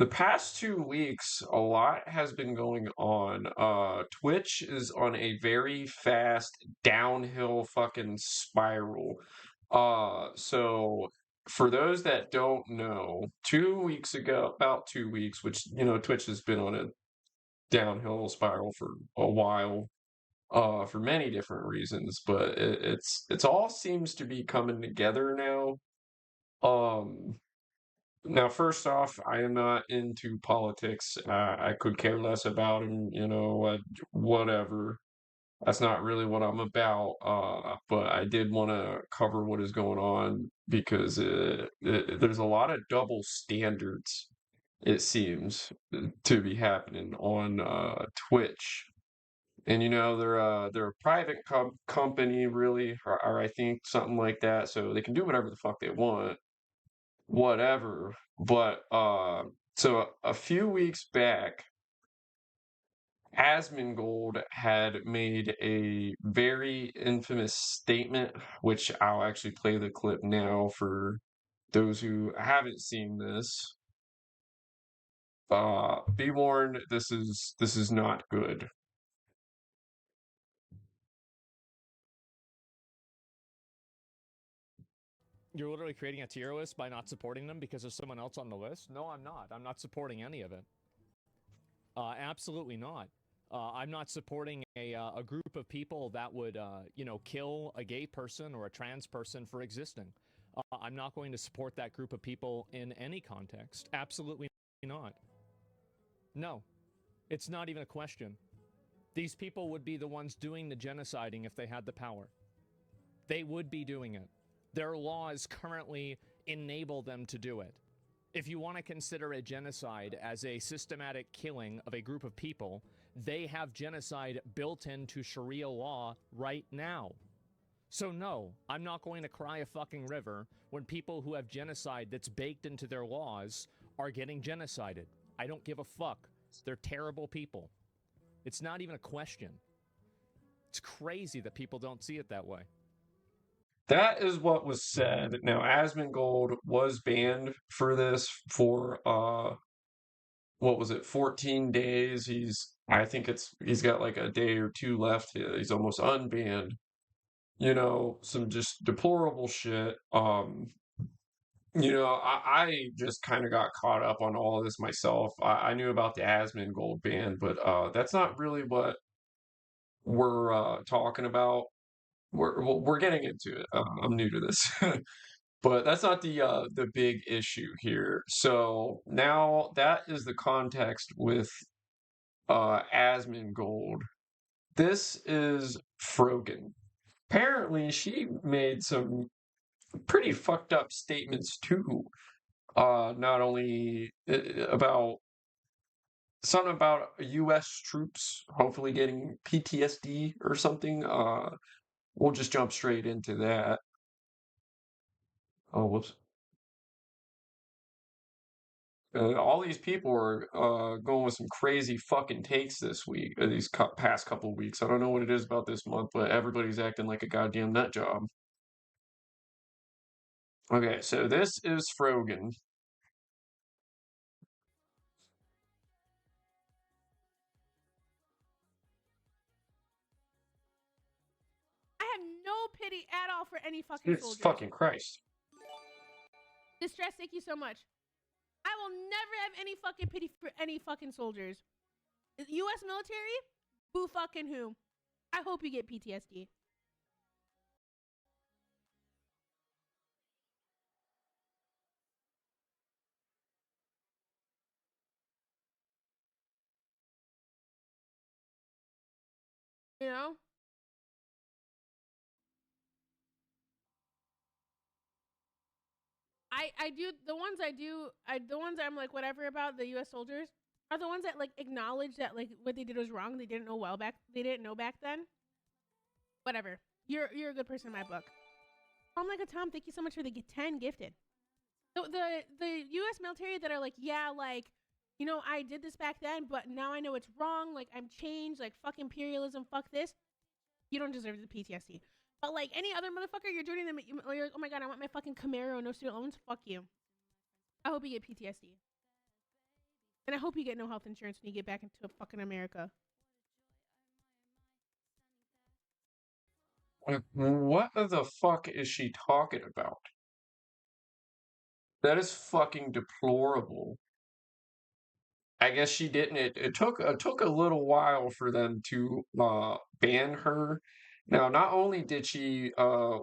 the past 2 weeks, a lot has been going on. Twitch is on a very fast downhill fucking spiral. So for those that don't know, 2 weeks ago, about 2 weeks, which Twitch has been on a downhill spiral for a while, for many different reasons, but it's all seems to be coming together now. Um, Now, first off, I am not into politics. I could care less about him, whatever. That's not really what I'm about. But I did want to cover what is going on because there's a lot of double standards, it seems, to be happening on Twitch. And they're a private company, really, or I think something like that, so they can do whatever the fuck they want, whatever. But so a few weeks back, Asmongold had made a very infamous statement, which I'll actually play the clip now for those who haven't seen this. Be warned, this is not good. You're literally creating a tier list by not supporting them because there's someone else on the list? No, I'm not. I'm not supporting any of it. Absolutely not. I'm not supporting a group of people that would, kill a gay person or a trans person for existing. I'm not going to support that group of people in any context. Absolutely not. No. It's not even a question. These people would be the ones doing the genociding if they had the power. They would be doing it. Their laws currently enable them to do it. If you want to consider a genocide as a systematic killing of a group of people, they have genocide built into Sharia law right now. So no, I'm not going to cry a fucking river when people who have genocide that's baked into their laws are getting genocided. I don't give a fuck. They're terrible people. It's not even a question. It's crazy that people don't see it that way. That is what was said. Now, Asmongold was banned for this for what was it, 14 days. I think he's got like a day or two left. He's almost unbanned. Some just deplorable shit. I just kind of got caught up on all of this myself. I knew about the Asmongold ban, but that's not really what we're talking about. We're getting into it. I'm new to this. But that's not the big issue here. So now that is the context with Asmongold. This is Frogan. Apparently, she made some pretty fucked up statements too. Not only about something about U.S. troops hopefully getting PTSD or something. We'll just jump straight into that. Oh, whoops. All these people are going with some crazy fucking takes this week, these past couple weeks. I don't know what it is about this month, but everybody's acting like a goddamn nut job. Okay, so this is Frogan. I have no pity at all for any fucking It's soldiers. fucking Christ. Distress, thank you so much. I will never have any fucking pity for any fucking soldiers. U.S. military? Boo fucking who? I hope you get PTSD. You know? I do the ones the ones I'm like whatever about the U.S. soldiers are the ones that like acknowledge that like what they did was wrong. They didn't know back then. Whatever. You're a good person in my book. I'm like a Tom. Thank you so much for the 10 gifted. The U.S. military that are like, yeah, like, I did this back then, but now I know it's wrong. Like, I'm changed. Like, fuck imperialism. Fuck this. You don't deserve the PTSD. But like any other motherfucker, you're joining them. You're like, oh my god, I want my fucking Camaro, no student loans. Fuck you. I hope you get PTSD. And I hope you get no health insurance when you get back into fucking America. What the fuck is she talking about? That is fucking deplorable. I guess she didn't. It took a little while for them to ban her. Now, not only did she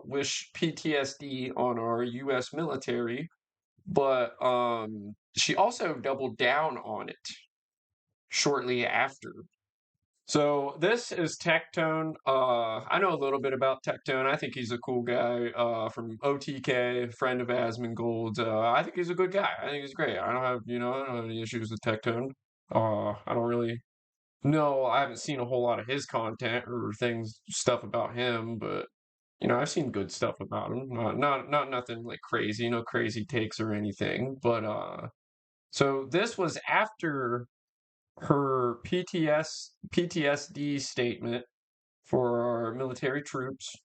wish PTSD on our U.S. military, but she also doubled down on it shortly after. So this is Tectone. I know a little bit about Tectone. I think he's a cool guy from OTK, friend of Asmongold. I think he's a good guy. I think he's great. I don't have, I don't have any issues with Tectone. I don't really know. I haven't seen a whole lot of his content or stuff about him, but I've seen good stuff about him. Not nothing like crazy, no crazy takes or anything. But so this was after her PTSD statement for our military troops.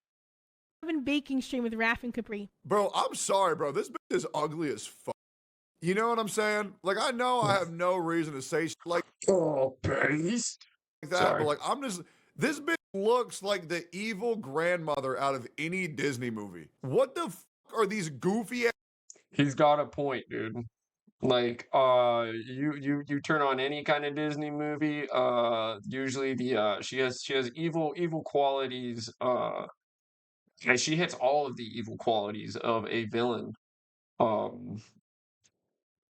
Baking stream with Raph and Capri. Bro, I'm sorry, bro. This bitch is ugly as fuck. You know what I'm saying? Like, I know I have no reason to say shit like Beast. that, Sorry. but like, this bitch looks like the evil grandmother out of any Disney movie. What the fuck are these goofy ass? He's got a point, dude. Like, you turn on any kind of Disney movie, usually she has evil qualities, and she hits all of the evil qualities of a villain, on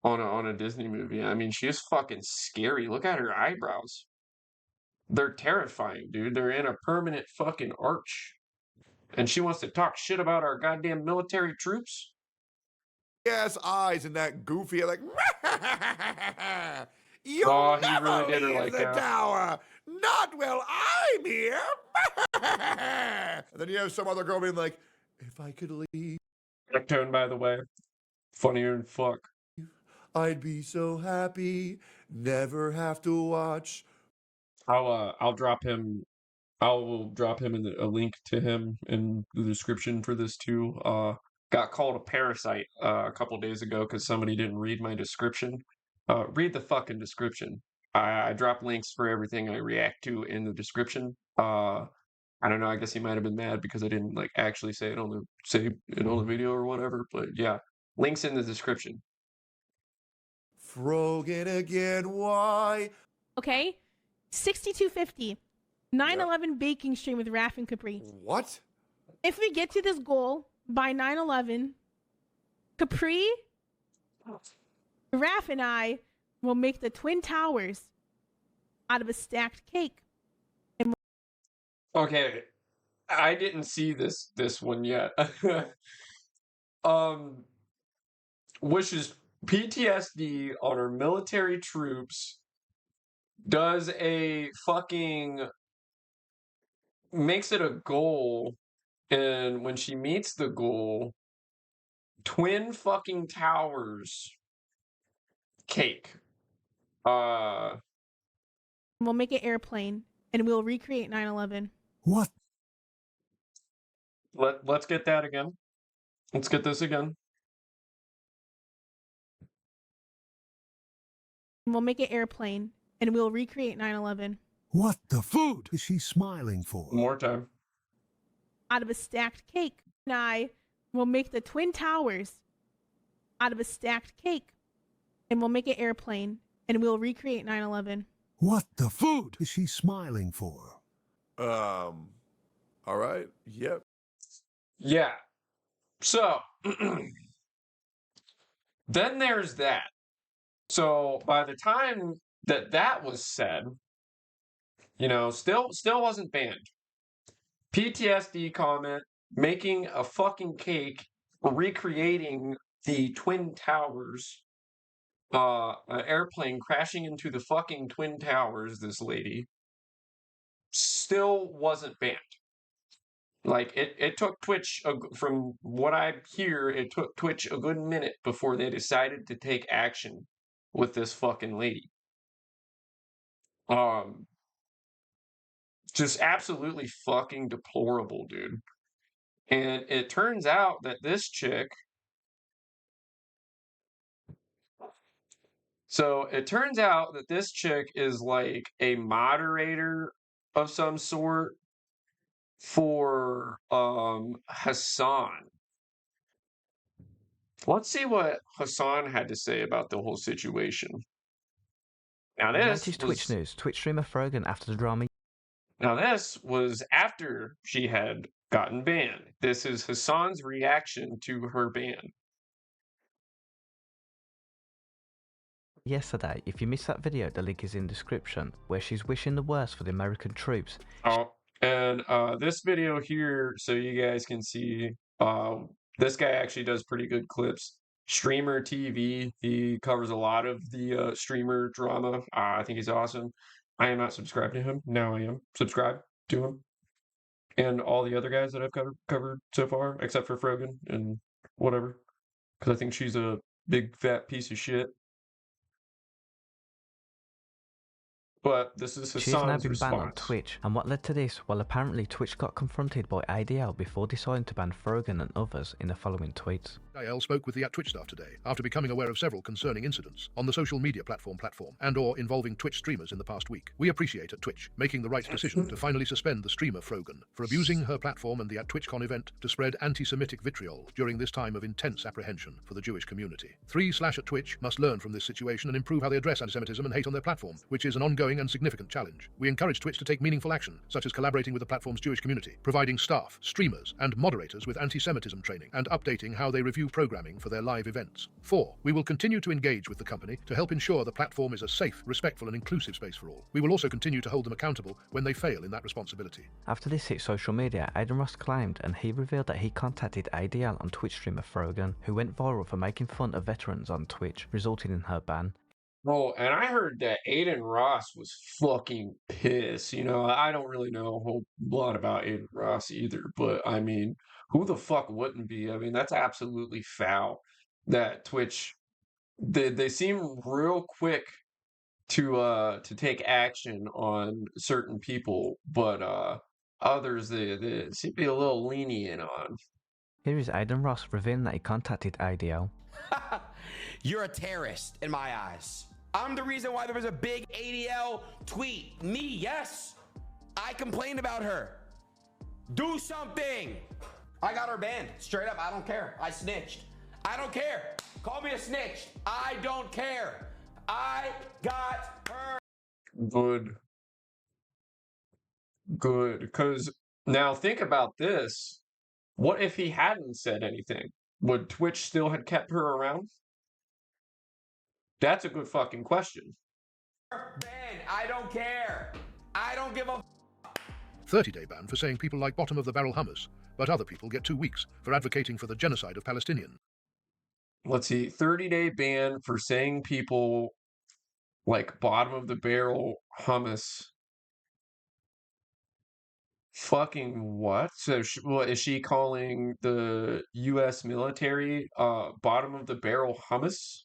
a Disney movie. I mean, she is fucking scary. Look at her eyebrows. They're terrifying, dude. They're in a permanent fucking arch. And she wants to talk shit about our goddamn military troops? Ass eyes and that goofy like He really did her leave like the that. tower, not while I'm here. And then you have some other girl being like, if I could leave, Tone, by the way, funnier than fuck. I'd be so happy, never have to watch. I'll drop him. I will drop him in a link to him in the description for this too. Got called a parasite a couple days ago because somebody didn't read my description. Read the fucking description. I drop links for everything I react to in the description. I don't know. I guess he might have been mad because I didn't like actually say it on the video or whatever. But yeah, links in the description. Frogan again, why? Okay, 6250. 9/11 baking stream with Raph and Capri. What? If we get to this goal by 9/11, Capri, Raph, and I will make the Twin Towers out of a stacked cake. Okay, I didn't see this one yet. Wishes PTSD on our military troops, does a fucking makes it a goal, and when she meets the goal, Twin fucking Towers cake. We'll make an airplane and we'll recreate 9/11. What? Let's get that again. Let's get this again. We'll make an airplane and we'll recreate 9/11. What the food is she smiling for? More time. Out of a stacked cake. And I will make the Twin Towers out of a stacked cake. And we'll make an airplane and we'll recreate 9/11. What the food is she smiling for? All right. Yep. Yeah. So, then there's that. So, by the time that was said, still wasn't banned. PTSD comment, making a fucking cake, recreating the Twin Towers, an airplane crashing into the fucking Twin Towers, this lady, still wasn't banned. Like, it took Twitch, from what I hear, it took Twitch a good minute before they decided to take action with this fucking lady. Just absolutely fucking deplorable, dude. And it turns out that this chick So it turns out that this chick is like a moderator of some sort for Hassan. Let's see what Hassan had to say about the whole situation. Now In the this latest Twitch news, Twitch streamer Frogan after the drama. Now this was after she had gotten banned. This is Hassan's reaction to her ban. Yesterday, if you missed that video, the link is in the description, where she's wishing the worst for the American troops. Oh, and this video here, so you guys can see, this guy actually does pretty good clips. Streamer TV, he covers a lot of the streamer drama. I think he's awesome. I am not subscribed to him. Now I am subscribed to him. And all the other guys that I've covered so far, except for Frogan and whatever. Because I think she's a big fat piece of shit. But this is She has now Hassan's been banned on response. Twitch, and what led to this? Well, apparently Twitch got confronted by ADL before deciding to ban Frogan and others in the following tweets. ADL spoke with the @Twitch staff today after becoming aware of several concerning incidents on the social media platform and or involving Twitch streamers in the past week. We appreciate @Twitch making the right decision to finally suspend the streamer Frogan for abusing her platform and the @TwitchCon event to spread anti-Semitic vitriol during this time of intense apprehension for the Jewish community. 3/@Twitch must learn from this situation and improve how they address antisemitism and hate on their platform, which is an ongoing and significant challenge. We encourage Twitch to take meaningful action, such as collaborating with the platform's Jewish community, providing staff, streamers, and moderators with anti-Semitism training, and updating how they review programming for their live events. 4. We will continue to engage with the company to help ensure the platform is a safe, respectful, and inclusive space for all. We will also continue to hold them accountable when they fail in that responsibility. After this hit social media, Aiden Ross claimed, and he revealed that he contacted ADL on Twitch streamer Frogan, who went viral for making fun of veterans on Twitch, resulting in her ban. Well, and I heard that Aiden Ross was fucking pissed. You know, I don't really know a whole lot about Aiden Ross either, but I mean, who the fuck wouldn't be? I mean, that's absolutely foul. That Twitch, they seem real quick to take action on certain people, but others they seem to be a little lenient on. Here is Aiden Ross revealing that he contacted ADL. You're a terrorist in my eyes. I'm the reason why there was a big ADL tweet. Me, yes. I complained about her. Do something. I got her banned. Straight up, I don't care. I snitched. I don't care. Call me a snitch. I don't care. I got her. Good. Good. Because now think about this. What if he hadn't said anything? Would Twitch still have kept her around? That's a good fucking question. Ban. I don't care. I don't give a 30-day ban for saying people like bottom of the barrel hummus, but other people get 2 weeks for advocating for the genocide of Palestinians. Let's see. 30-day ban for saying people like bottom of the barrel hummus. Fucking what? So, is she calling the U.S. military bottom of the barrel hummus?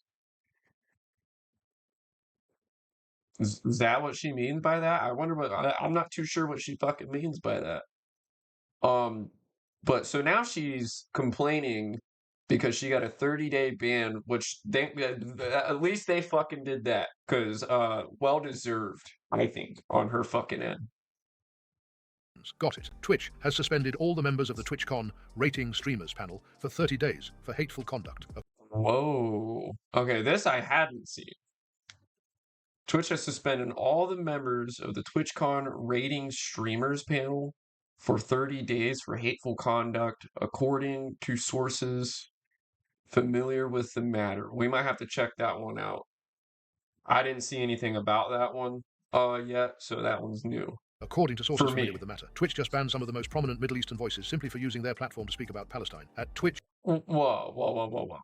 Is that what she means by that? I wonder what I'm not too sure what she fucking means by that. But so now she's complaining because she got a 30-day ban, which they at least they fucking did that because well deserved, I think, on her fucking end. Got it. Twitch has suspended all the members of the TwitchCon rating streamers panel for 30 days for hateful conduct. Whoa. Okay, this I hadn't seen. Twitch has suspended all the members of the TwitchCon rating streamers panel for 30 days for hateful conduct, according to sources familiar with the matter. We might have to check that one out. I didn't see anything about that one yet, so that one's new. According to sources familiar with the matter, Twitch just banned some of the most prominent Middle Eastern voices simply for using their platform to speak about Palestine. At Twitch... Whoa.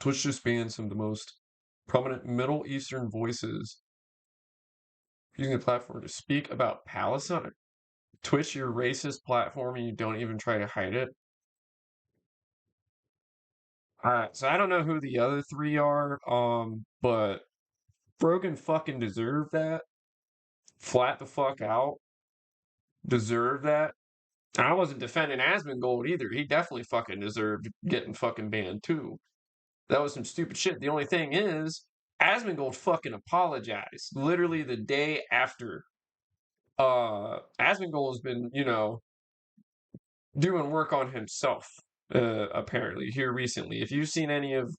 Twitch just banned some of the most prominent Middle Eastern voices using the platform to speak about Palestine. Twitch, your racist platform, and you don't even try to hide it. Alright, so I don't know who the other three are, but Frogan fucking deserved that. Flat the fuck out. Deserved that. I wasn't defending Asmongold either. He definitely fucking deserved getting fucking banned too. That was some stupid shit. The only thing is, Asmongold fucking apologized literally the day after. Asmongold has been, doing work on himself, apparently, here recently. If you've seen any of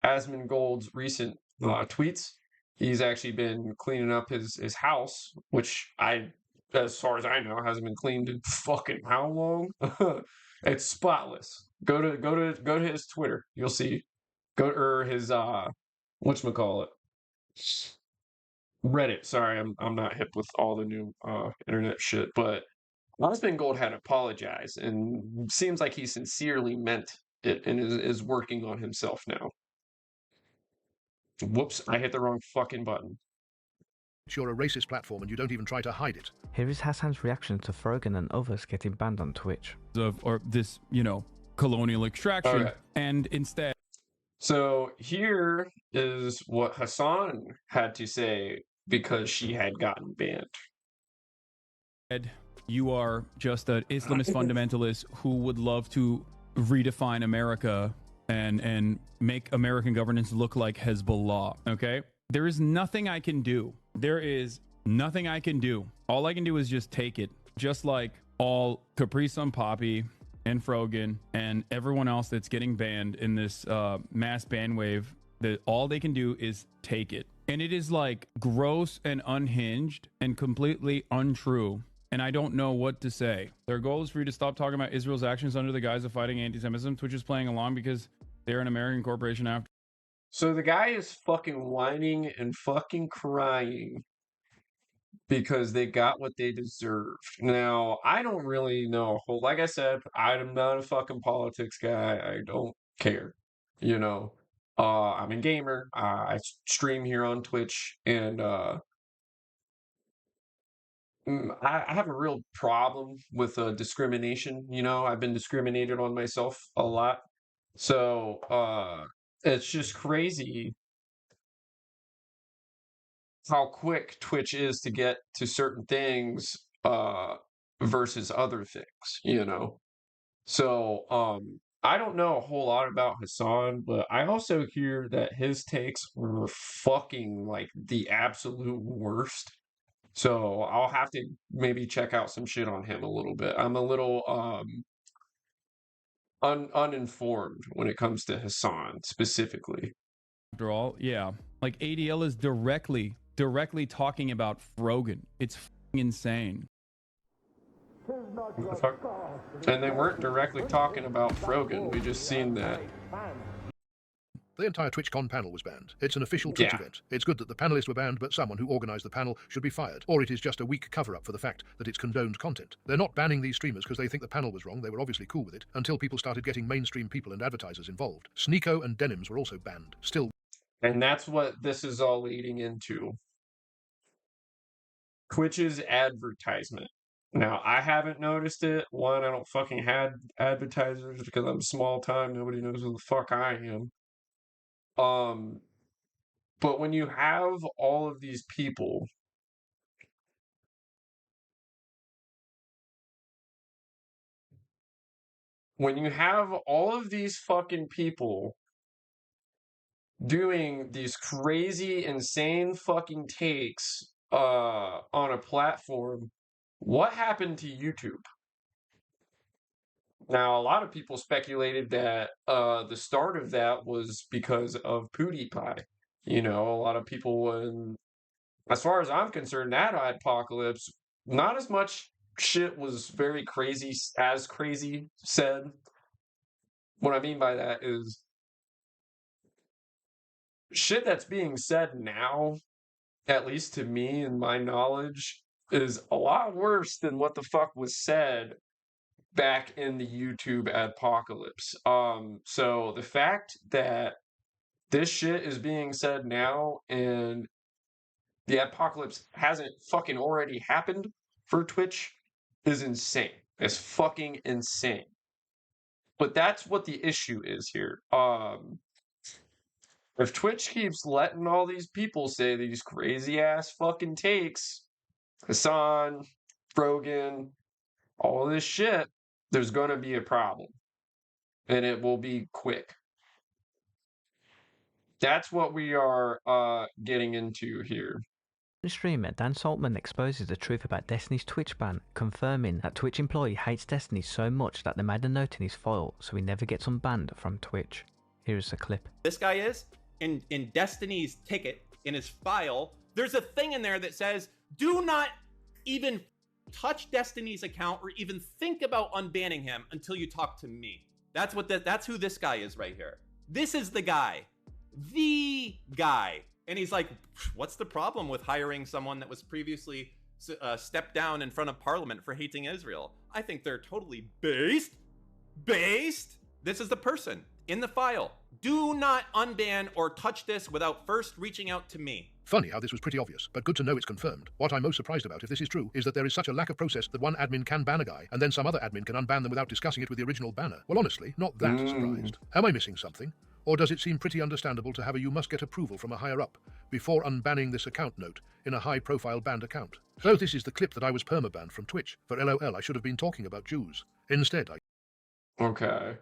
Asmongold's recent tweets, he's actually been cleaning up his house, which as far as I know, hasn't been cleaned in fucking how long? It's spotless. Go to his Twitter. You'll see. Or his whatchamacallit? Reddit. Sorry, I'm not hip with all the new internet shit, but Asmongold had apologized and seems like he sincerely meant it and is working on himself now. Whoops, I hit the wrong fucking button. You're a racist platform and you don't even try to hide it. Here is Hassan's reaction to Frogan and others getting banned on Twitch. Or this, colonial extraction, Okay. and instead. So here is what Hassan had to say because she had gotten banned. You are just an Islamist fundamentalist who would love to redefine America and make American governance look like Hezbollah, okay? There is nothing I can do. There is nothing I can do. All I can do is just take it. Just like all Capri Sun Poppy and Frogan and everyone else that's getting banned in this mass ban wave, that all they can do is take it. And it is like gross and unhinged and completely untrue. And I don't know what to say. Their goal is for you to stop talking about Israel's actions under the guise of fighting anti-Semitism. Twitch is playing along because they're an American corporation after. So the guy is fucking whining and fucking crying because they got what they deserved. Now, I don't really know. Like I said, I'm not a fucking politics guy. I don't care. I'm a gamer. I stream here on Twitch, and I have a real problem with discrimination. I've been discriminated on myself a lot. So it's just crazy how quick Twitch is to get to certain things versus other things. So I don't know a whole lot about Hassan, but I also hear that his takes were fucking like the absolute worst. So I'll have to maybe check out some shit on him a little bit. I'm a little uninformed when it comes to Hassan specifically. After all, yeah. Like ADL is directly talking about Frogan. It's f***ing insane. What the fuck? And they weren't directly talking about Frogan. We just seen that. The entire TwitchCon panel was banned. It's an official Twitch event. It's good that the panelists were banned, but someone who organized the panel should be fired. Or it is just a weak cover-up for the fact that it's condoned content. They're not banning these streamers because they think the panel was wrong. They were obviously cool with it, until people started getting mainstream people and advertisers involved. Sneeko and Denims were also banned. Still. And that's what this is all leading into. Twitch's advertisement. Now, I haven't noticed it. One, I don't fucking have advertisers because I'm small time. Nobody knows who the fuck I am. But when you have all of these people fucking people doing these crazy, insane fucking takes on a platform, what happened to YouTube? Now, a lot of people speculated that the start of that was because of PewDiePie. A lot of people, as far as I'm concerned, that adpocalypse, not as much shit was very crazy said. What I mean by that is shit that's being said now, at least to me and my knowledge, is a lot worse than what the fuck was said back in the YouTube adpocalypse. So the fact that this shit is being said now and the adpocalypse hasn't fucking already happened for Twitch is insane. It's fucking insane. But that's what the issue is here. If Twitch keeps letting all these people say these crazy ass fucking takes, Hassan, Frogan, all this shit, there's going to be a problem. And it will be quick. that's what we are getting into here. Streamer Dan Saltman exposes the truth about Destiny's Twitch ban, confirming that Twitch employee hates Destiny so much that they made a note in his file so he never gets unbanned from Twitch. Here is a clip. This guy is in Destiny's ticket in his file. There's a thing in there that says, "Do not even touch Destiny's account or even think about unbanning him until you talk to me." That's who this guy is right here. This is the guy. And he's like, what's the problem with hiring someone that was previously stepped down in front of Parliament for hating Israel? I think they're totally based. This is the person in the file. Do not unban or touch this without first reaching out to me. Funny how this was pretty obvious, but good to know it's confirmed. What I'm most surprised about, if this is true, is that there is such a lack of process that one admin can ban a guy, and then some other admin can unban them without discussing it with the original banner. Well, honestly, not that surprised. Am I missing something? Or does it seem pretty understandable to have a "you must get approval from a higher up" before unbanning this account note in a high-profile banned account? So this is the clip that I was permabanned from Twitch. For LOL, I should have been talking about Jews. Instead, I... Okay.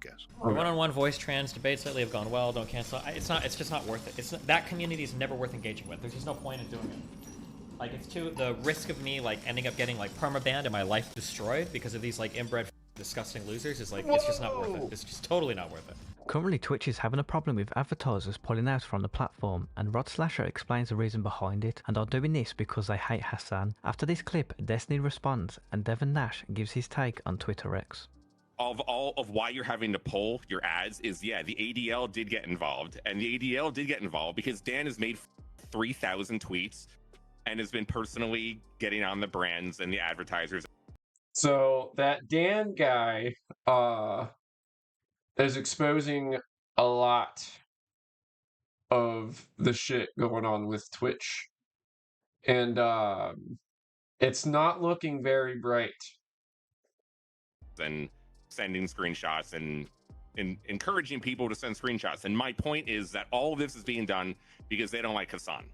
guess. One-on-one voice trans debates lately have gone well. Don't cancel. It's just not worth it. It's not, that community is never worth engaging with. There's just no point in doing it. Like, it's too, the risk of me like ending up getting like permabanned and my life destroyed because of these like inbred disgusting losers is like, it's just not worth it. It's just totally not worth it. Currently, Twitch is having a problem with advertisers pulling out from the platform, and Rod Slasher explains the reason behind it, and are doing this because they hate Hassan. After this clip, Destiny responds, and Devin Nash gives his take on Twitter X. Of all of why you're having to pull your ads is, yeah, the ADL did get involved, and the ADL did get involved because Dan has made 3,000 tweets and has been personally getting on the brands and the advertisers. So that Dan guy is exposing a lot of the shit going on with Twitch, and it's not looking very bright. And sending screenshots and encouraging people to send screenshots. And my point is that all of this is being done because they don't like Hassan.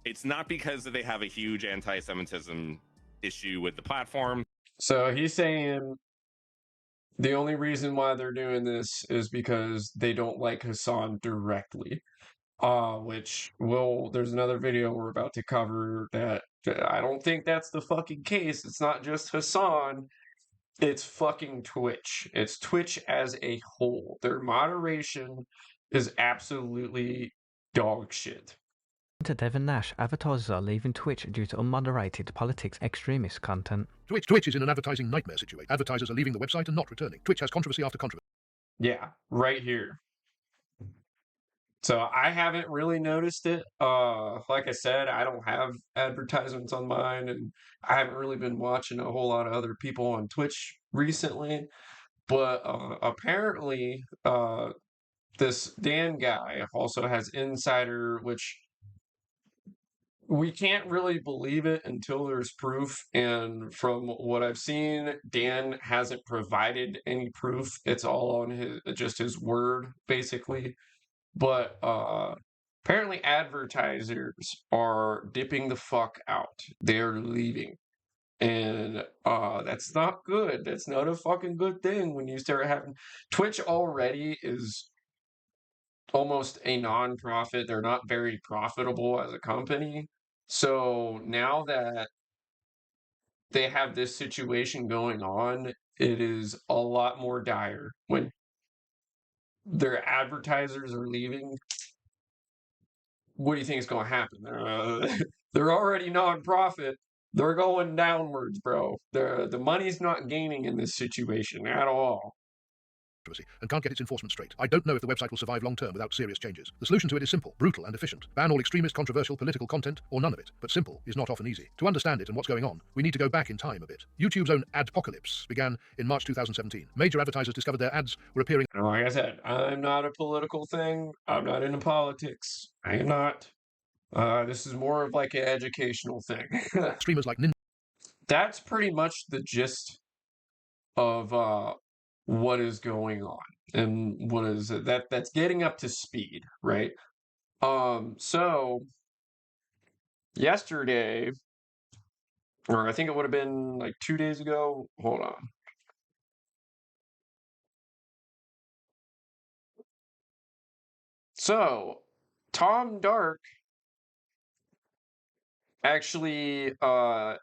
It's not because they have a huge anti-Semitism issue with the platform. So he's saying the only reason why they're doing this is because they don't like Hassan directly. Which there's another video we're about to cover that I don't think that's the fucking case. It's not just Hassan. It's fucking Twitch. It's Twitch as a whole. Their moderation is absolutely dog shit. To Devin Nash, advertisers are leaving Twitch due to unmoderated politics extremist content. Twitch is in an advertising nightmare situation. Advertisers are leaving the website and not returning. Twitch has controversy after controversy. Yeah, right here. So I haven't really noticed it. Like I said, I don't have advertisements on mine, and I haven't really been watching a whole lot of other people on Twitch recently. But apparently, this Dan guy also has insider, which we can't really believe it until there's proof. And from what I've seen, Dan hasn't provided any proof. It's all on his word, basically. But apparently advertisers are dipping the fuck out. They're leaving. And that's not good. That's not a fucking good thing when you start having... Twitch already is almost a non-profit. They're not very profitable as a company. So now that they have this situation going on, it is a lot more dire. When their advertisers are leaving, what do you think is going to happen? They're already non-profit. They're going downwards, bro. The money's not gaining in this situation at all. And can't get its enforcement straight. I don't know if the website will survive long term without serious changes. The solution to it is simple, brutal, and efficient. Ban all extremist, controversial, political content, or none of it. But simple is not often easy. To understand it and what's going on, we need to go back in time a bit. YouTube's own adpocalypse began in March 2017. Major advertisers discovered their ads were appearing... Like I said, I'm not a political thing. I'm not into politics. I am not. This is more of like an educational thing. Streamers like That's pretty much the gist of what is going on and what is that's getting up to speed, right? So yesterday, or I think it would have been like 2 days ago. Hold on. So, Tom Dark actually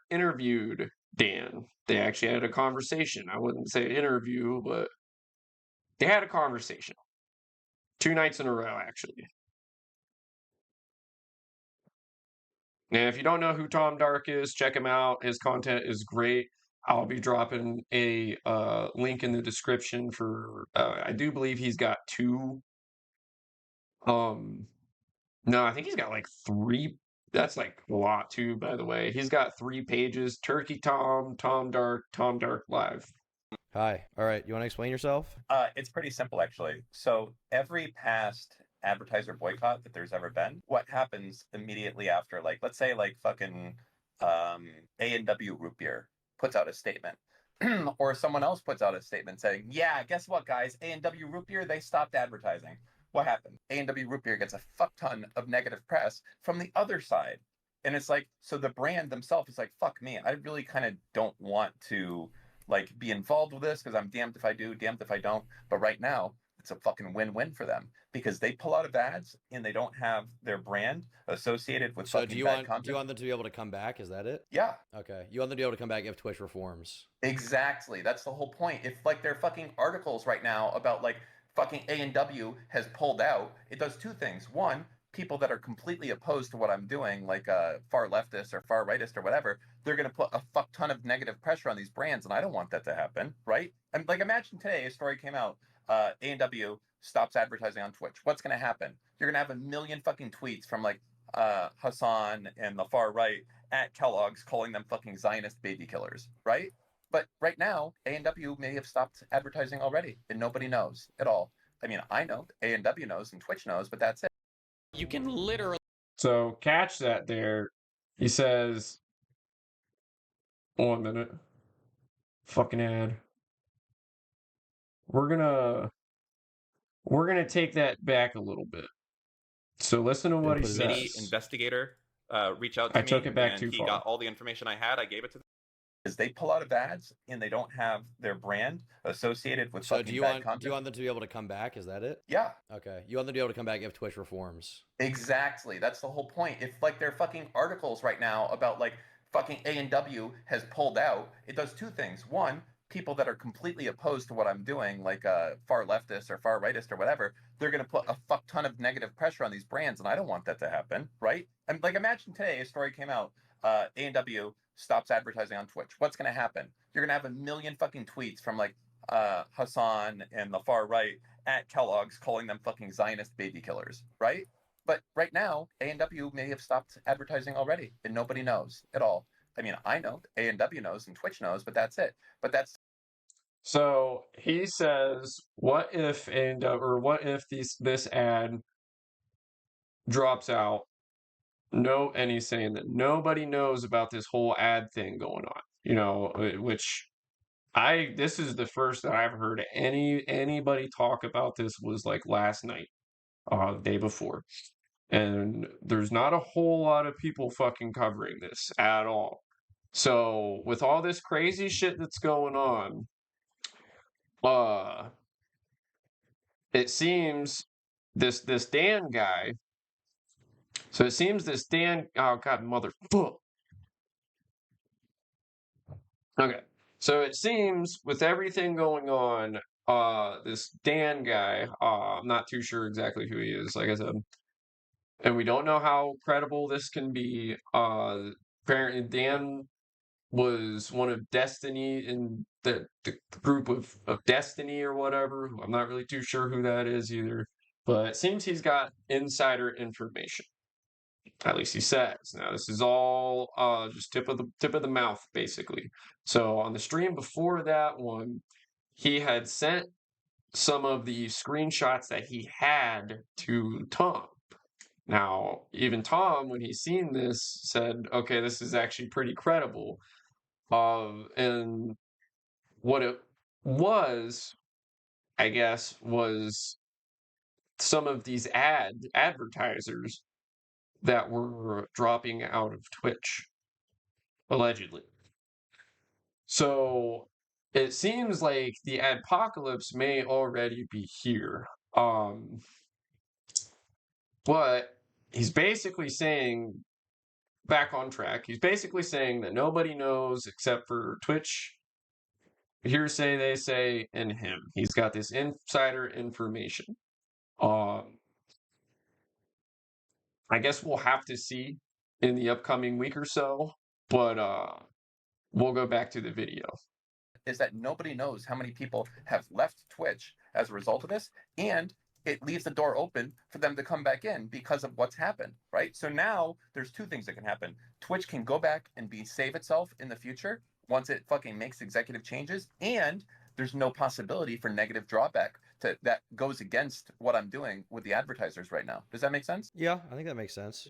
interviewed Dan. They actually had a conversation. I wouldn't say interview, but they had a conversation. 2 nights in a row, actually. And if you don't know who Tom Dark is, check him out. His content is great. I'll be dropping a link in the description for. I do believe he's got 2. No, I think he's got like 3. That's like a lot too, by the way. He's got 3 pages: Turkey Tom, Tom Dark Live. Hi. All right. You want to explain yourself? It's pretty simple, actually. So every past advertiser boycott that there's ever been, what happens immediately after, like, let's say, like, fucking A&W Root Beer puts out a statement, or someone else puts out a statement saying, yeah, guess what, guys? A&W Root Beer, they stopped advertising. What happened? A&W Root Beer gets a fuck ton of negative press from the other side. And it's like, so the brand themselves is like, fuck me, I really kind of don't want to like be involved with this because I'm damned if I do, damned if I don't. But right now, it's a fucking win-win for them because they pull out of ads and they don't have their brand associated with So fucking do you bad want content. do you want them to be able to come back? Is that it? Yeah. Okay. You want them to be able to come back if Twitch reforms. Exactly. That's the whole point. If like there are fucking articles right now about like fucking A&W has pulled out, it does 2 things. One, people that are completely opposed to what I'm doing, like far leftist or far rightist or whatever, they're going to put a fuck ton of negative pressure on these brands, and I don't want that to happen, right? And like, imagine today a story came out, A&W stops advertising on Twitch. What's going to happen? You're going to have a million fucking tweets from like Hassan and the far right at Kellogg's calling them fucking Zionist baby killers, right? But right now, A&W may have stopped advertising already, and nobody knows at all. I mean, I know, A&W knows, and Twitch knows, but that's it. You can literally. So catch that there. He says, 1 minute. Fucking ad. We're gonna take that back a little bit. So listen to what he Committee says. investigator reach out to I me, took it back and too he far. got all the information I had. I gave it to them. Is they pull out of ads and they don't have their brand associated with So fucking do you bad want content. do you want them to be able to come back? Is that it? Yeah. Okay. You want them to be able to come back if Twitch reforms. Exactly. That's the whole point. If like there are fucking articles right now about like fucking A&W has pulled out, it does 2 things. One, people that are completely opposed to what I'm doing, like far leftist or far rightist or whatever, they're going to put a fuck ton of negative pressure on these brands, and I don't want that to happen, right? And like, imagine today a story came out, A&W stops advertising on Twitch. What's going to happen? You're going to have a million fucking tweets from like Hassan and the far right at Kellogg's calling them fucking Zionist baby killers, right? But right now, A&W may have stopped advertising already, and nobody knows at all. I mean, I know, A&W knows, and Twitch knows, but that's it. But that's So he says, what if this ad drops out? No, and he's saying that nobody knows about this whole ad thing going on. You know, which this is the first that I've heard anybody talk about this was like last night, the day before. And there's not a whole lot of people fucking covering this at all. So with all this crazy shit that's going on, it seems this Dan guy. So it seems this Dan. Oh God, motherfucker. Okay, so it seems with everything going on, this Dan guy. I'm not too sure exactly who he is. Like I said, and we don't know how credible this can be. Apparently, Dan was one of Destiny in the group of Destiny or whatever. I'm not really too sure who that is either, but it seems he's got insider information. At least he says. Now this is all just tip of the mouth, basically. So on the stream before that one, he had sent some of the screenshots that he had to Tom. Now, even Tom, when he seen this, said, okay, this is actually pretty credible. And what it was, I guess, was some of these advertisers that were dropping out of Twitch, allegedly. So it seems like the adpocalypse may already be here. But he's basically saying, back on track, he's basically saying that nobody knows except for Twitch, hearsay they say, and him. He's got this insider information. I guess we'll have to see in the upcoming week or so, but we'll go back to the video. Is that nobody knows how many people have left Twitch as a result of this, and it leaves the door open for them to come back in because of what's happened, right? So now there's two things that can happen. Twitch can go back and save itself in the future once it fucking makes executive changes, and there's no possibility for negative drawback that goes against what I'm doing with the advertisers right now. Does that make sense? Yeah, I think that makes sense.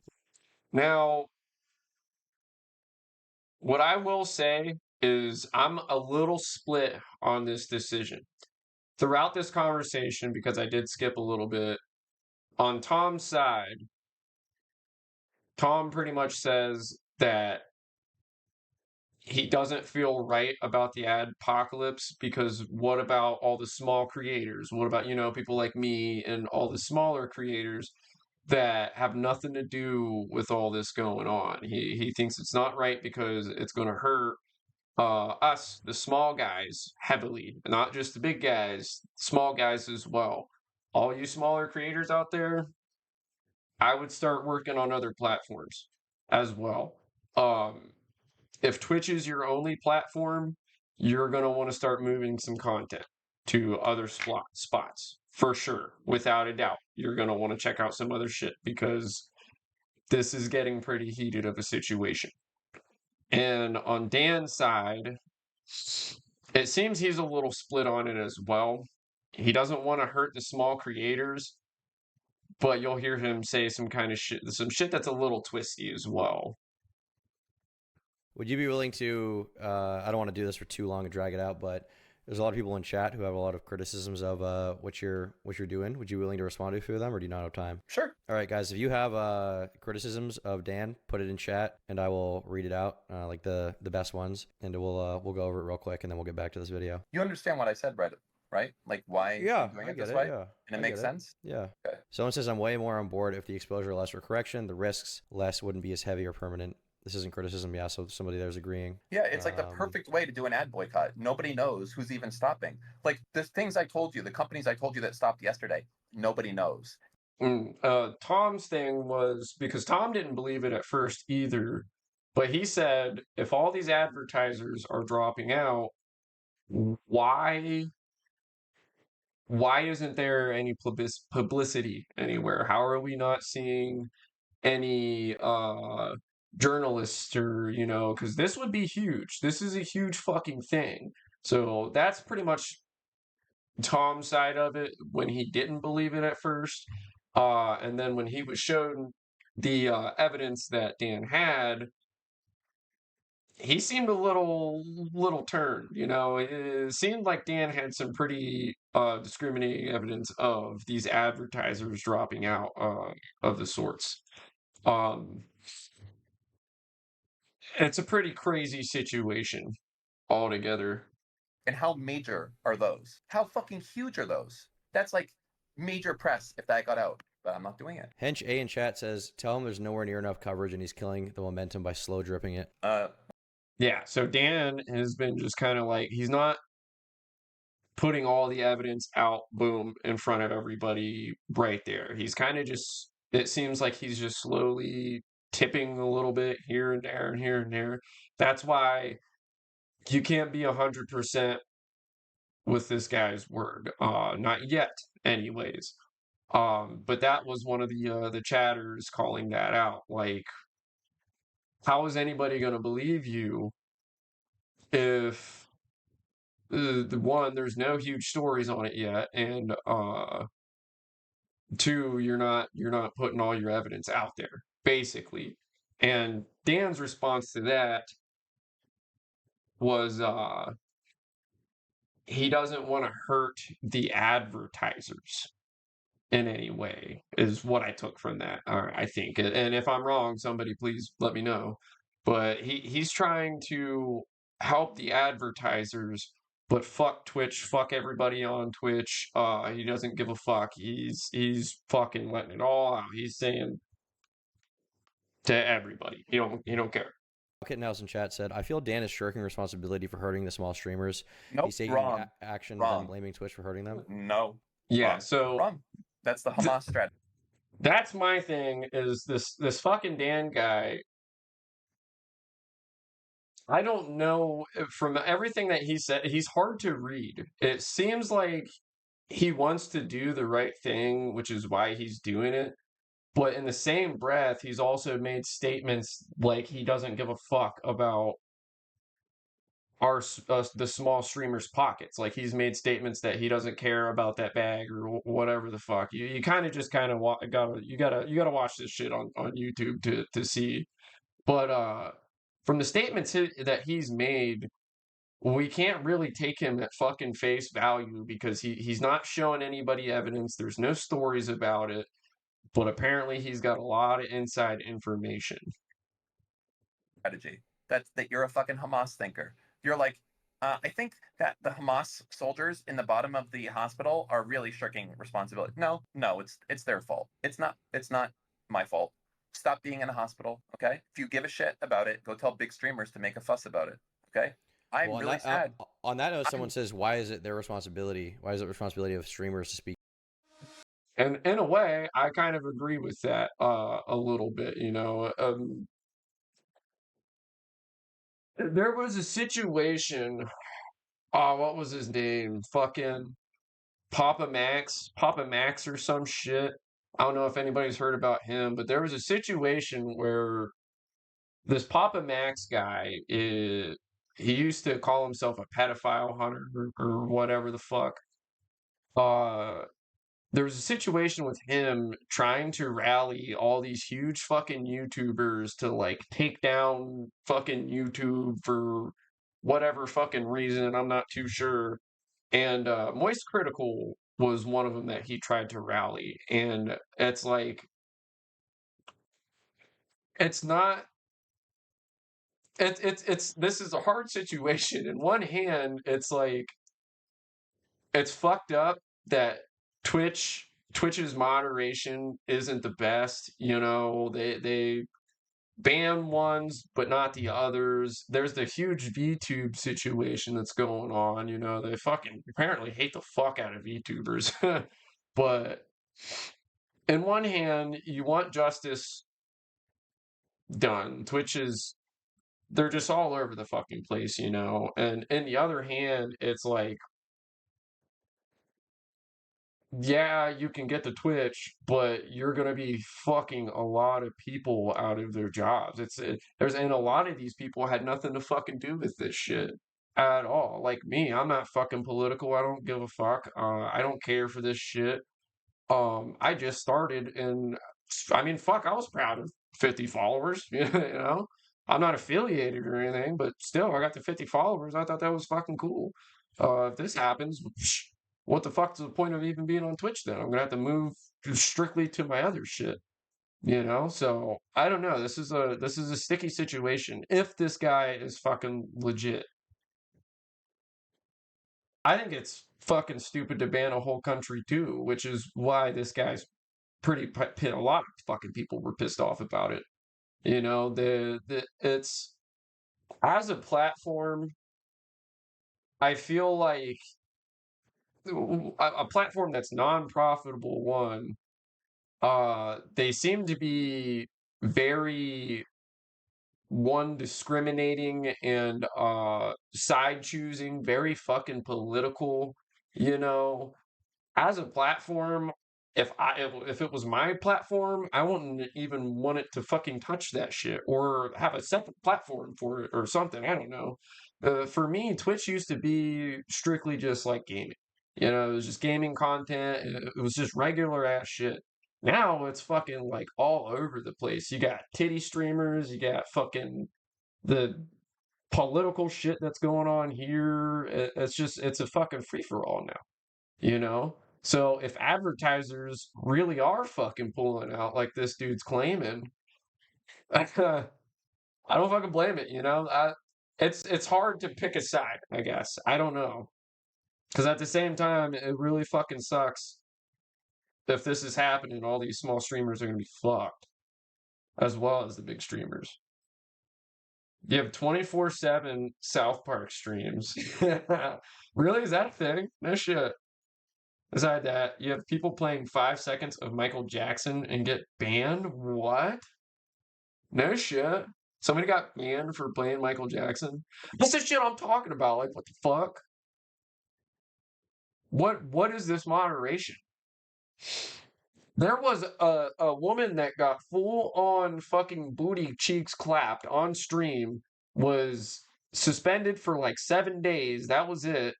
Now, what I will say is I'm a little split on this decision. Throughout this conversation, because I did skip a little bit, on Tom's side, Tom pretty much says that he doesn't feel right about the adpocalypse because what about all the small creators? What about, people like me and all the smaller creators that have nothing to do with all this going on? He thinks it's not right because it's going to hurt us, the small guys, heavily, not just the big guys, small guys as well. All you smaller creators out there, I would start working on other platforms as well. If Twitch is your only platform, you're going to want to start moving some content to other spots for sure, without a doubt. You're going to want to check out some other shit because this is getting pretty heated of a situation. And on Dan's side, it seems he's a little split on it as well. He doesn't want to hurt the small creators, but you'll hear him say some shit that's a little twisty as well. Would you be willing to, I don't want to do this for too long and drag it out, but there's a lot of people in chat who have a lot of criticisms of what you're doing. Would you be willing to respond to a few of them, or do you not have time? Sure. All right, guys, if you have criticisms of Dan, put it in chat, and I will read it out, like the best ones, and we'll go over it real quick, and then we'll get back to this video. You understand what I said, right? Like why I'm doing it this way? Yeah. And it makes sense? Yeah. Okay. Someone says, I'm way more on board if the exposure less for correction, the risks less wouldn't be as heavy or permanent. This isn't criticism, yeah, so somebody there's agreeing. Yeah, it's like the perfect way to do an ad boycott. Nobody knows who's even stopping. Like the things I told you, the companies I told you that stopped yesterday, nobody knows. Tom's thing was, because Tom didn't believe it at first either, but he said, if all these advertisers are dropping out, why isn't there any publicity anywhere? How are we not seeing any journalists or, because this would be huge. This is a huge fucking thing. So that's pretty much Tom's side of it when he didn't believe it at first. And then when he was shown the evidence that Dan had, he seemed a little turned, It seemed like Dan had some pretty discriminating evidence of these advertisers dropping out of the sorts. It's a pretty crazy situation altogether. And how major are those? How fucking huge are those? That's like major press if that got out, but I'm not doing it. Hench A in chat says, tell him there's nowhere near enough coverage and he's killing the momentum by slow dripping it. Yeah, so Dan has been just kind of like, he's not putting all the evidence out, boom, in front of everybody right there. He's kind of just, it seems like he's just slowly tipping a little bit here and there and here and there. That's why you can't be 100% with this guy's word. Not yet, anyways. But that was one of the chatters calling that out. Like, how is anybody going to believe you if the one, there's no huge stories on it yet, and two, you're not putting all your evidence out there, basically. And Dan's response to that was he doesn't want to hurt the advertisers in any way, is what I took from that, I think. And if I'm wrong, somebody please let me know. But he's trying to help the advertisers But fuck Twitch, fuck everybody on Twitch. He doesn't give a fuck. He's fucking letting it all out. He's saying to everybody, he don't care. Kitten House in chat said, I feel Dan is shirking responsibility for hurting the small streamers. Nope, He's taking wrong. action, Wrong. then blaming Twitch for hurting them. No. Yeah, Wrong. so Wrong. That's the Hamas strategy. That's my thing. Is this fucking Dan guy? I don't know from everything that he said. He's hard to read. It seems like he wants to do the right thing, which is why he's doing it. But in the same breath, he's also made statements like he doesn't give a fuck about the small streamers' pockets. Like he's made statements that he doesn't care about that bag or whatever the fuck. You kind of gotta watch this shit on YouTube to see. But from the statements that he's made, we can't really take him at fucking face value because he's not showing anybody evidence. There's no stories about it. But apparently he's got a lot of inside information. Strategy. That you're a fucking Hamas thinker. You're like, I think that the Hamas soldiers in the bottom of the hospital are really shirking responsibility. No, it's their fault. It's not my fault. Stop being in a hospital, okay? If you give a shit about it, go tell big streamers to make a fuss about it, okay? I'm really sad. On that note, someone says, why is it their responsibility? Why is it responsibility of streamers to speak? And in a way, I kind of agree with that a little bit, you know. There was a situation, what was his name? Fucking Papa Max or some shit. I don't know if anybody's heard about him, but there was a situation where this Papa Max guy, he used to call himself a pedophile hunter or whatever the fuck. There was a situation with him trying to rally all these huge fucking YouTubers to like take down fucking YouTube for whatever fucking reason. I'm not too sure. And Moist Critical was one of them that he tried to rally. And it's like, it's not. It's this is a hard situation. In one hand, it's like it's fucked up that Twitch's moderation isn't the best. You know, they ban ones, but not the others. There's the huge VTube situation that's going on. You know, they fucking apparently hate the fuck out of VTubers. But in one hand, you want justice done. They're just all over the fucking place, you know. And in the other hand, it's like, yeah, you can get to Twitch, but you're gonna be fucking a lot of people out of their jobs. And a lot of these people had nothing to fucking do with this shit at all. Like me, I'm not fucking political. I don't give a fuck. I don't care for this shit. I just started, and I mean, fuck, I was proud of 50 followers. You know, I'm not affiliated or anything, but still, I got to 50 followers. I thought that was fucking cool. If this happens, what the fuck's the point of even being on Twitch then? I'm gonna have to move strictly to my other shit, you know? So I don't know. This is a sticky situation. If this guy is fucking legit, I think it's fucking stupid to ban a whole country too, which is why this guy's a lot of fucking people were pissed off about it. You know, it's as a platform, I feel like a platform that's non-profitable one, they seem to be very discriminating and side choosing, very fucking political, you know. As a platform, if it was my platform, I wouldn't even want it to fucking touch that shit or have a separate platform for it or something. I don't know. For me, Twitch used to be strictly just like gaming. You know, it was just gaming content. It was just regular ass shit. Now it's fucking like all over the place. You got titty streamers, you got fucking the political shit that's going on here. It's a fucking free for all now, you know? So if advertisers really are fucking pulling out like this dude's claiming, I don't fucking blame it, you know? It's hard to pick a side, I guess. I don't know. Because at the same time, it really fucking sucks if this is happening. All these small streamers are going to be fucked, as well as the big streamers. You have 24/7 South Park streams. Really? Is that a thing? No shit. Besides that, you have people playing 5 seconds of Michael Jackson and get banned? What? No shit. Somebody got banned for playing Michael Jackson? That's the shit I'm talking about. Like, what the fuck? What is this moderation? There was a woman that got full on fucking booty cheeks clapped on stream, was suspended for like 7 days. That was it.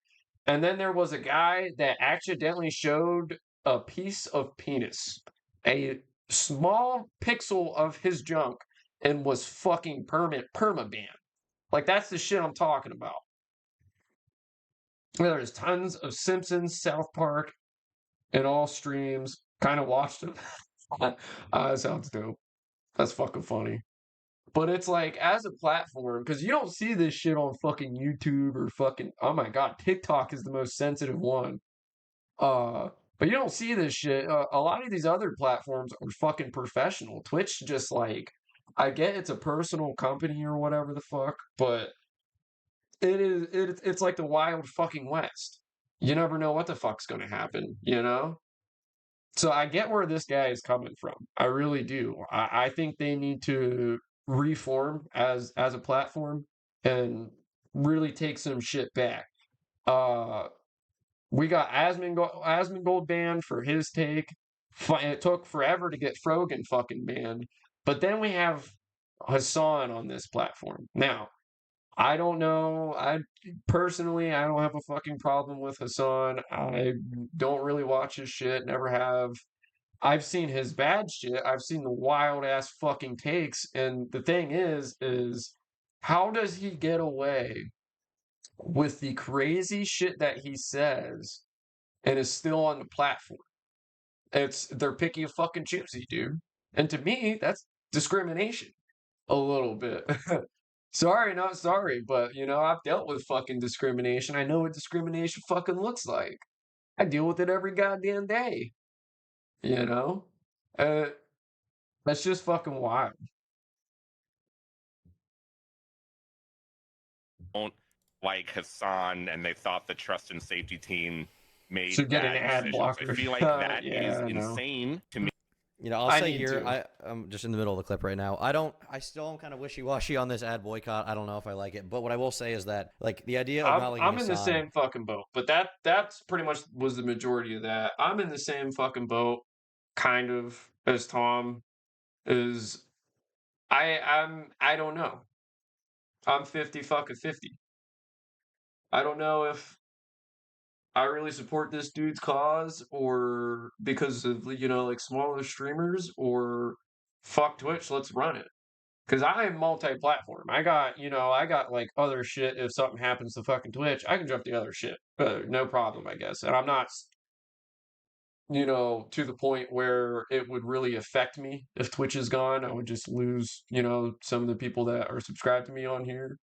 And then there was a guy that accidentally showed a piece of penis, a small pixel of his junk, and was fucking perma-banned. Like, that's the shit I'm talking about. There's tons of Simpsons, South Park, in all streams. Kind of watched them. That sounds dope. That's fucking funny. But it's like, as a platform, because you don't see this shit on fucking YouTube or fucking, oh my god, TikTok is the most sensitive one. But you don't see this shit. A lot of these other platforms are fucking professional. Twitch just like, I get it's a personal company or whatever the fuck, but it's like the wild fucking west. You never know what the fuck's gonna happen, you know? So I get where this guy is coming from. I really do. I think they need to reform as a platform and really take some shit back. We got Asmongold banned for his take. It took forever to get Frogan fucking banned. But then we have Hassan on this platform. Now, I don't know. I don't have a fucking problem with Hassan. I don't really watch his shit, never have. I've seen his bad shit. I've seen the wild ass fucking takes. And the thing is how does he get away with the crazy shit that he says and is still on the platform? They're picky of fucking choosy, dude. And to me, that's discrimination a little bit. Sorry, not sorry, but you know, I've dealt with fucking discrimination. I know what discrimination fucking looks like. I deal with it every goddamn day. You know? That's just fucking wild. Don't like Hassan, and they thought the trust and safety team made Should get an bad ad decisions. blocker. I feel like that is Yeah, I know. insane to me. You know, I'll say here, I'm just in the middle of the clip right now. I still am kind of wishy-washy on this ad boycott. I don't know if I like it, but what I will say is that, like, the idea of not liking I'm in the Hassan- same fucking boat, but that's pretty much was the majority of that. I'm in the same fucking boat, kind of, as Tom is. I don't know. I'm 50 fucking 50. I don't know if I really support this dude's cause or because of, you know, like smaller streamers, or fuck Twitch, let's run it. Because I am multi-platform. I got like other shit. If something happens to fucking Twitch, I can jump the other shit. No problem, I guess. And I'm not, you know, to the point where it would really affect me if Twitch is gone. I would just lose, you know, some of the people that are subscribed to me on here,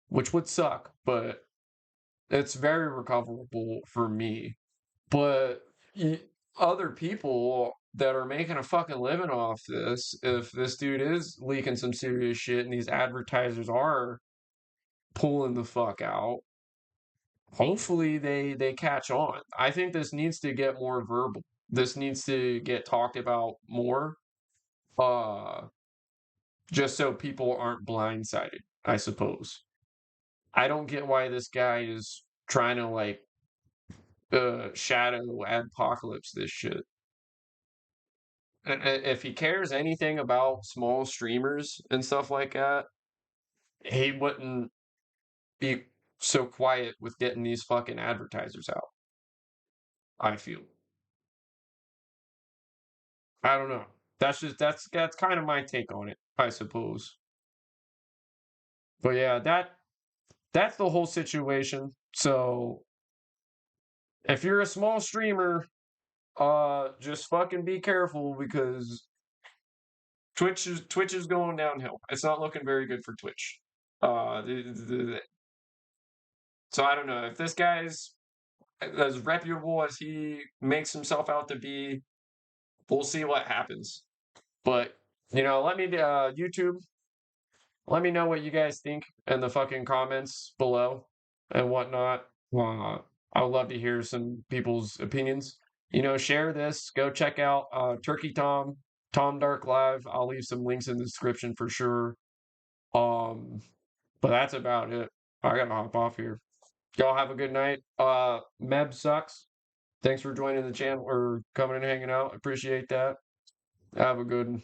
which would suck. But it's very recoverable for me. But other people that are making a fucking living off this, if this dude is leaking some serious shit and these advertisers are pulling the fuck out, hopefully they catch on. I think this needs to get more verbal. This needs to get talked about more. Just so people aren't blindsided, I suppose. I don't get why this guy is trying to like shadow adpocalypse this shit. If he cares anything about small streamers and stuff like that, he wouldn't be so quiet with getting these fucking advertisers out. I feel. I don't know. That's kind of my take on it, I suppose. But yeah, that's the whole situation. So if you're a small streamer, just fucking be careful, because Twitch is going downhill. It's not looking very good for Twitch. So I don't know if this guy's as reputable as he makes himself out to be, we'll see what happens. But let me YouTube, let me know what you guys think in the fucking comments below and whatnot. I would love to hear some people's opinions. Share this. Go check out Turkey Tom Dark Live. I'll leave some links in the description for sure. But that's about it. I gotta hop off here. Y'all have a good night. Meb sucks. Thanks for joining the channel or coming and hanging out. Appreciate that. Have a good one.